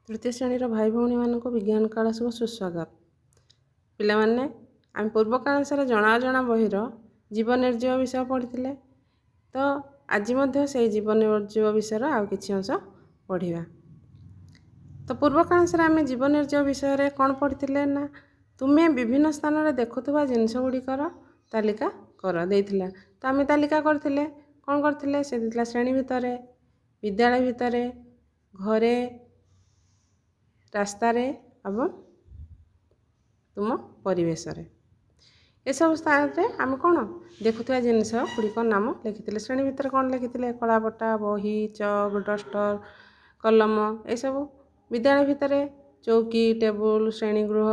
तृतीय श्रेणी भाई भौणी मानक विज्ञान क्लास को सुस्वागत। पिलामाने आम पूर्व क्लास जना अजणा बहिर जीवन निर्जीव विषय पढ़ी तो आज से जीवन निर्जीव विषय आउ कि अंश पढ़ा। तो पूर्व क्लास आम जीवन निर्जीव विषय कौन पढ़ी ना तुम्हें विभिन्न स्थान में देखुवा जिनस गुड़िकर तालिका कर देथिला। तो आम तालिका करथिले कौन करथिले से देथिला श्रेणी भितर, विद्यालय भितर, घरे, रास्तार एवं तुम परिवेश ये सब स्थान में आम कौन देखुवा जिनस गुड़िक नाम लिखिते। श्रेणी भितर कौन लिखिते कलापटा, बही, चक, डस्टर, कलम ये सब। विद्यालय भितर चौकी, टेबुल, श्रेणीगृह,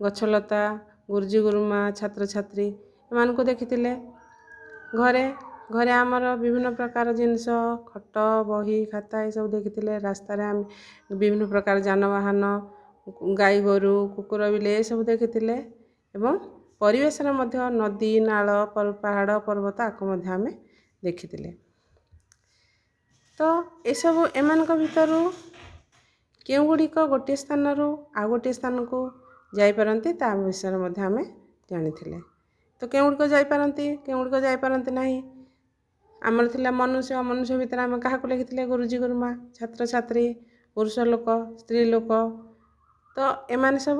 गछलता, गुरुजी गुरुमा, छात्र छात्री एमान को देखिते। घरे घरे आमर विभिन्न प्रकार जिनस खट, बही, खाता ये सब देखिते। रास्तार आम विभिन्न प्रकार जानवाहन, गाई गोरु, कुकुर बिले ये सब देखिते। एवं परिवेश नदी, नाल, पहाड़, पर्वत आको आम देखिते। तो ये सब एमान भितर क्यों गुड़िक गोटे स्थान रु आ गोटे स्थान को जापारती ता विषय आम जानी। तो क्यों गुड़िक जापारती क्यों गुड़िक जापारती ना आमर थिला मनुष्य मनुष्य भितर आम क्या लिखिते गुरुजी गुरुमा, छात्र छात्री, पुरुष लोक, स्त्री लोक। तो एमाने सब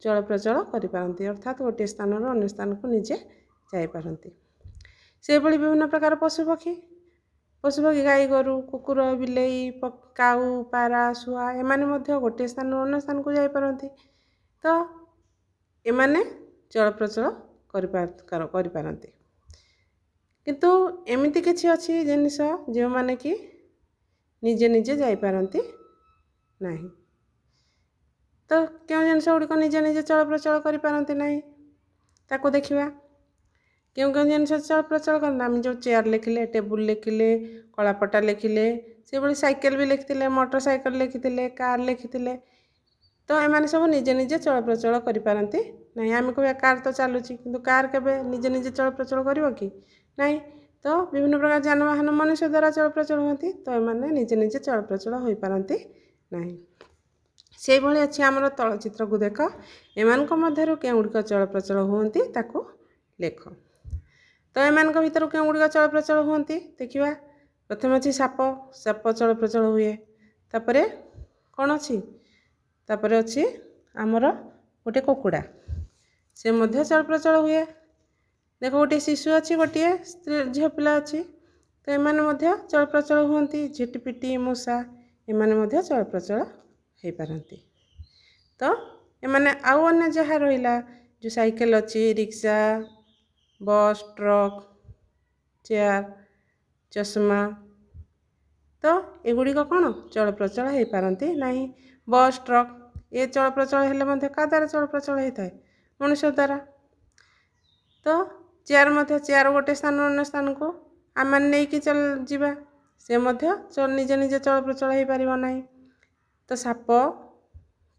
चल प्रचल करिपारती अर्थात गोटे स्थान रु अन्य स्थान को निजे जापारती। से भली विभिन्न प्रकार पशुपक्षी गाई गोरु, कुकुर बिलेई, काऊ, पारा, शुआ एमाने मध्य गोटे स्थान रु अन्य स्थान को जापारती। तो एमाने चल प्रचल करिपारती। किंतु एमिति किछि अछि जिनिस जो माने कि निजे निजे जापारती नहीं। तो क्यों जिनिस गुड़िक निजे निजे चल प्रचल करिपारती नहीं ताको देखिबा। क्यों क्यों जिनिस चल प्रचल करना आम जो चेयर लिखिले, टेबुल लिखिले, कलापटा लिखिले, से भली साइकेल भी लिखिते, मोटर साइकेल लिखिते, कार लिखिते। तो एमाने सब निजे निजे चल प्रचल करिपारती नहीं। आम कह कार तो चलुची किंतु कार केबे निजे निजे चल प्रचल करिवो कि नहीं। तो विभिन्न प्रकार जानवाहन मनुष्य द्वारा चल प्रचल होती तो एमाने निजे निजे चल प्रचल हो पारती नहीं। से भली अच्छी आमर तलचित्र को देख एमान मध्य क्यों गुड़िक चल प्रचल होती ताकू लेख। तो एमान भीतर क्यों गुड़िक चल प्रचल होती देखा। प्रथम अच्छी साप, साप चल प्रचल हुए। तापरे कौन अच्छी तापरे अच्छी आमर गोटे कुकुड़ा से मध्य चल प्रचल हुए। देख गोटे शिशु अच्छी गोटे स्त्री झील पिला अच्छी तो एमाने मध्य चल प्रचल होती। झिटिपिटी, मूषा एमाने चल प्रचल हो पारती। तो एमाने आउ अन्य जहाँ रहा जो साइकेल अच्छी, रिक्शा, बस, ट्रक, चेयर, चश्मा तो एगुड़िक कौन चल प्रचल हो पारती नहीं। बस, ट्रक ये चल प्रचल हेले क्या द्वारा चल प्रचल होता है मनुष्य द्वारा। तो चेयर गोटे स्थान अन्य स्थान को आम नहीं कि चल जावा से निजे निजे चल प्रचल हो पार नहीं। तो साप,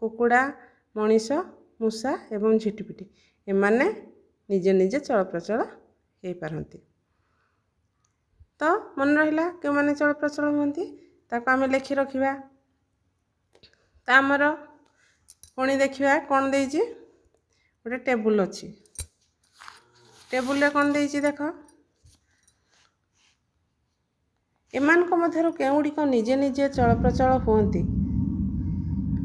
कुकुड़ा, मनीष, मूषा एवं झिटिपिटी एमाने निजे निजे चल प्रचल हो पारती। तो मन रहा क्यों माने चल प्रचल होती ताको आम लिखि रखा। तो आमर पुणी देखा कौन देजी गोटे टेबुल अच्छी। टेबुल कौन देजी देख एमान मध्य क्यों गुड़िक निजे निजे चल प्रचल होती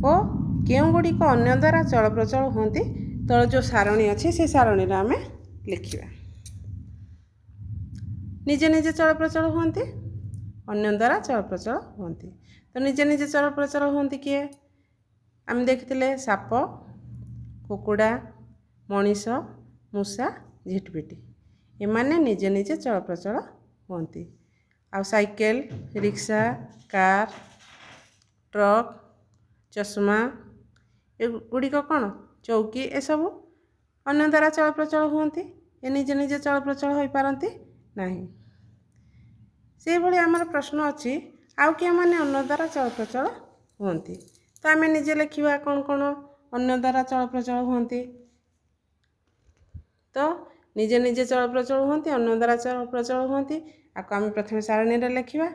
और क्यों गुड़िक अन्य द्वारा चल प्रचल होती। तल जो सारणी अच्छी से सारणी आम लिखा। निजे निजे चल प्रचल होती, अन्य द्वारा चल प्रचल होती। तो निजे निजे चल प्रचल होती किए आम देखिते साप, कुकुड़ा, मनीष, मूषा, झिटिपिटी एमाने निजे निजे चल प्रचल होती। आ साइकेल, रिक्शा, कार, ट्रक, चश्मा एगुड़िक कौन चौकी ए सब अन्य द्वारा चल प्रचल होती। ए निजे निजे चल प्रचल हो पारती नहीं। से भली आमर प्रश्न अच्छी आउ कि माने अन्य द्वारा चल प्रचल होती। तो आम निजे लिखा कौन कौन अन्य द्वारा चल प्रचल होती। तो निजे निजे चल प्रचल होती, अन्य द्वारा चल प्रचल होती। आपको आम प्रथम सारणी लिखा।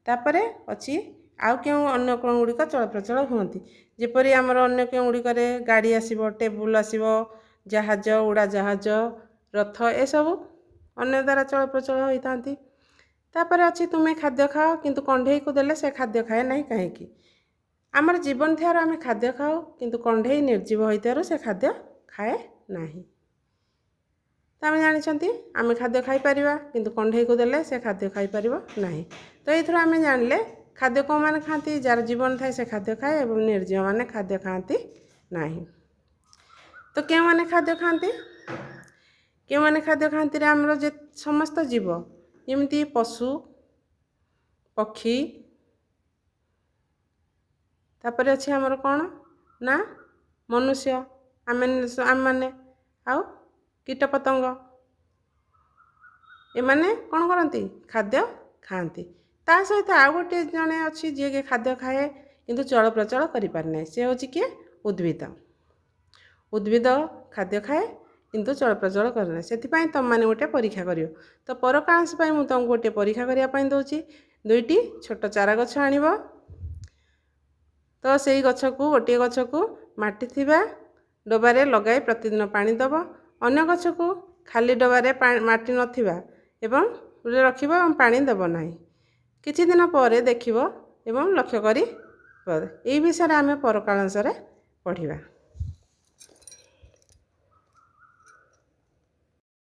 तापर अच्छी ଆଉ କେଉଁ ଅନ୍ୟ କେଉଁ ଗୁଡ଼ିକ ଚଳପ୍ରଚଳ ହୁଅନ୍ତି। ଯେପରି ଆମର ଅନ୍ୟ କେଉଁ ଗୁଡ଼ିକରେ ଗାଡ଼ି ଆସିବ, ଟେବୁଲ୍ ଆସିବ, ଜାହାଜ, ଉଡ଼ାଜାହାଜ, ରଥ ଏସବୁ ଅନ୍ୟ ଦ୍ୱାରା ଚଳପ୍ରଚଳ ହୋଇଥାନ୍ତି। ତାପରେ ଅଛି ତୁମେ ଖାଦ୍ୟ ଖାଅ କିନ୍ତୁ କଣ୍ଢେଇକୁ ଦେଲେ ସେ ଖାଦ୍ୟ ଖାଏ ନାହିଁ କାହିଁକି? ଆମର ଜୀବନ ଥିବାରୁ ଆମେ ଖାଦ୍ୟ ଖାଉ କିନ୍ତୁ କଣ୍ଢେଇ ନିର୍ଜୀବ ହୋଇଥିବାରୁ ସେ ଖାଦ୍ୟ ଖାଏ ନାହିଁ। ତ ଆମେ ଜାଣିଛନ୍ତି ଆମେ ଖାଦ୍ୟ ଖାଇପାରିବା କିନ୍ତୁ କଣ୍ଢେଇକୁ ଦେଲେ ସେ ଖାଦ୍ୟ ଖାଇପାରିବ ନାହିଁ। ତ ଏଇଥିରୁ ଆମେ ଜାଣିଲେ ଖାଦ୍ୟ କେଉଁମାନେ ଖାଆନ୍ତି, ଯାହାର ଜୀବନ ଥାଏ ସେ ଖାଦ୍ୟ ଖାଏ ଏବଂ ନିର୍ଜୀବମାନେ ଖାଦ୍ୟ ଖାଆନ୍ତି ନାହିଁ। ତ କେଉଁମାନେ ଖାଦ୍ୟ ଖାଆନ୍ତି? କେଉଁମାନେ ଖାଦ୍ୟ ଖାଆନ୍ତିରେ ଆମର ଯେ ସମସ୍ତ ଜୀବ, ଯେମିତି ପଶୁ, ପକ୍ଷୀ, ତାପରେ ଅଛି ଆମର କ'ଣ ନା ମନୁଷ୍ୟ, ଆମେମାନେ ଆଉ କୀଟପତଙ୍ଗ, ଏମାନେ କ'ଣ କରନ୍ତି? ଖାଦ୍ୟ ଖାଆନ୍ତି। ତା ସହିତ ଆଉ ଗୋଟିଏ ଜଣେ ଅଛି ଯିଏକି ଖାଦ୍ୟ ଖାଏ କିନ୍ତୁ ଚଳପ୍ରଚଳ କରିପାରେ ନାହିଁ। ସେ ହେଉଛି କିଏ? ଉଦ୍ଭିଦ। ଉଦ୍ଭିଦ ଖାଦ୍ୟ ଖାଏ କିନ୍ତୁ ଚଳପ୍ରଚଳ କରେ ନାହିଁ। ସେଥିପାଇଁ ତୁମମାନେ ଗୋଟେ ପରୀକ୍ଷା କରିବ। ତ ପରକାଂଶ ପାଇଁ ମୁଁ ତୁମକୁ ଗୋଟିଏ ପରୀକ୍ଷା କରିବା ପାଇଁ ଦେଉଛି। 2ଟି ଛୋଟ ଚାରା ଗଛ ଆଣିବ। ତ ସେଇ ଗଛକୁ ଗୋଟିଏ ଗଛକୁ ମାଟି ଥିବା ଡବାରେ ଲଗାଇ ପ୍ରତିଦିନ ପାଣି ଦେବ। ଅନ୍ୟ ଗଛକୁ ଖାଲି ଡବାରେ ମାଟି ନଥିବା ଏବଂ ରଖିବ ଏବଂ ପାଣି ଦେବ ନାହିଁ। କିଛି ଦିନ ପରେ ଦେଖିବ ଏବଂ ଲକ୍ଷ୍ୟ କରି ଏହି ବିଷୟରେ ଆମେ ପରକାଂଶରେ ପଢ଼ିବା।